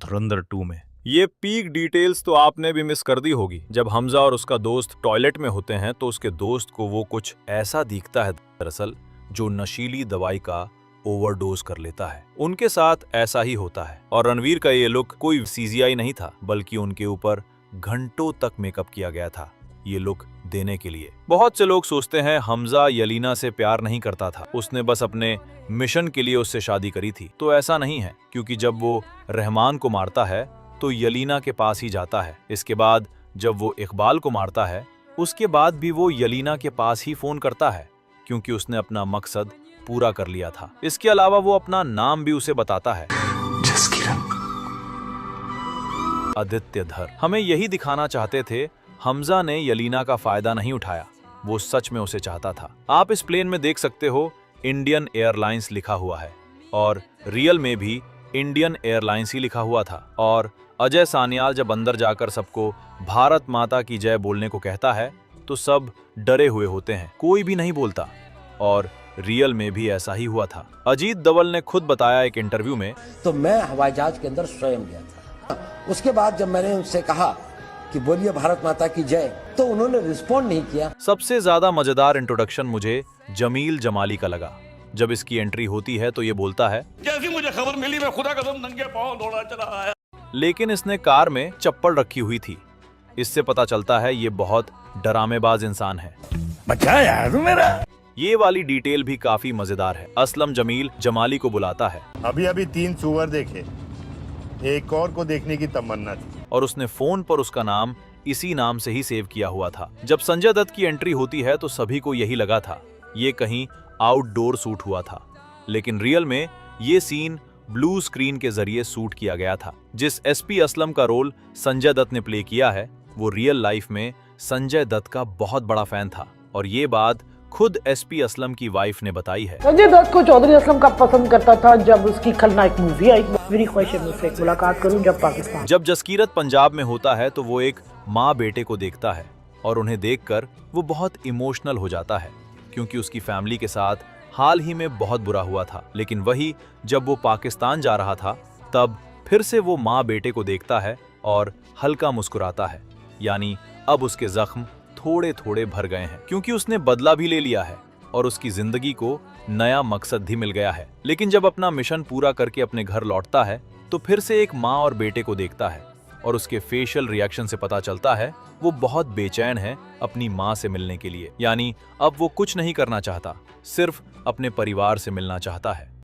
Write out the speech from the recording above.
धुरंधर 2 में। ये peak details तो आपने भी मिस कर दी होगी। जब हमजा और उसका दोस्त टॉयलेट में होते हैं तो उसके दोस्त को वो कुछ ऐसा दिखता है दरअसल जो नशीली दवाई का ओवरडोज कर लेता है। उनके साथ ऐसा ही होता है और रणवीर का ये लुक कोई सीजीआई नहीं था, बल्कि उनके ऊपर घंटों तक मेकअप किया गया था ये लुक देने के लिए। बहुत से लोग सोचते हैं हमजा यलीना से प्यार नहीं करता था, उसने बस अपने मिशन के लिए उससे शादी करी थी। तो ऐसा नहीं है, क्योंकि जब वो रहमान को मारता है तो यलीना के पास ही जाता है। इसके बाद जब वो इकबाल को मारता है उसके बाद भी वो यलीना के पास ही फोन करता है, क्योंकि उसने अपना मकसद पूरा कर लिया था। इसके अलावा वो अपना नाम भी उसे बताता है, आदित्य धर। हमें यही दिखाना चाहते थे हमजा ने यलीना का फायदा नहीं उठाया, वो सच में उसे चाहता था। आप इस प्लेन में देख सकते हो इंडियन एयरलाइंस लिखा हुआ है और रियल में भी इंडियन एयरलाइंस ही लिखा हुआ था। और अजय सान्याल जब अंदर जाकर सबको भारत माता की जय बोलने को कहता है तो सब डरे हुए होते हैं, कोई भी नहीं बोलता। और रियल में भी ऐसा ही हुआ था। अजीत दवल ने खुद बताया एक इंटरव्यू में, तो मैं हवाई जहाज के अंदर स्वयं गया था। उसके बाद जब मैंने उनसे कहा कि बोलिए भारत माता की जय, तो उन्होंने रिस्पॉन्ड नहीं किया। सबसे ज्यादा मजेदार इंट्रोडक्शन मुझे जमील जमाली का लगा। जब इसकी एंट्री होती है तो ये बोलता है, जैसी मुझे खबर मिली मैं खुदा कसम नंगे पांव दौड़ा चला आया। लेकिन इसने कार में चप्पल रखी हुई थी। इससे पता चलता है ये बहुत डरामेबाज इंसान है। बचा यार तू मेरा। ये वाली डिटेल भी काफी मजेदार है। असलम जमील जमाली को बुलाता है, अभी 3 सुअर देखे, एक और को देखने की तमन्ना थी। और उसने फोन पर उसका नाम इसी नाम से ही सेव किया हुआ था। जब संजय दत्त की एंट्री होती है तो सभी को यही लगा था ये कहीं आउटडोर शूट हुआ था, लेकिन रियल में ये सीन ब्लू स्क्रीन के जरिए शूट किया गया था। जिस एसपी असलम का रोल संजय दत्त ने प्ले किया है वो रियल लाइफ में संजय दत्त का बहुत बड़ा फैन था, और ये बात खुद एसपी असलम की वाइफ ने बताई है। संजय दत्त को चौधरी असलम का पसंद करता था। जब उसकी खलनायक मूवी आई, मेरी ख्वाहिश है मुझसे मुलाकात करूं जब पाकिस्तान। जब जसकीरत पंजाब में होता है तो वो एक माँ बेटे को देखता है और उन्हें देखकर वो बहुत इमोशनल हो जाता है, क्योंकि उसकी फैमिली के साथ हाल ही में बहुत बुरा हुआ था। लेकिन वही जब वो पाकिस्तान जा रहा था तब फिर से वो माँ बेटे को देखता है और हल्का मुस्कुराता है, यानी अब उसके जख्म थोड़े थोड़े भर गए हैं, क्योंकि उसने बदला भी ले लिया है और उसकी जिंदगी को नया मकसद भी मिल गया है। लेकिन जब अपना मिशन पूरा करके अपने घर लौटता है तो फिर से एक माँ और बेटे को देखता है और उसके फेशियल रिएक्शन से पता चलता है वो बहुत बेचैन है अपनी माँ से मिलने के लिए। यानी अब वो कुछ नहीं करना चाहता, सिर्फ अपने परिवार से मिलना चाहता है।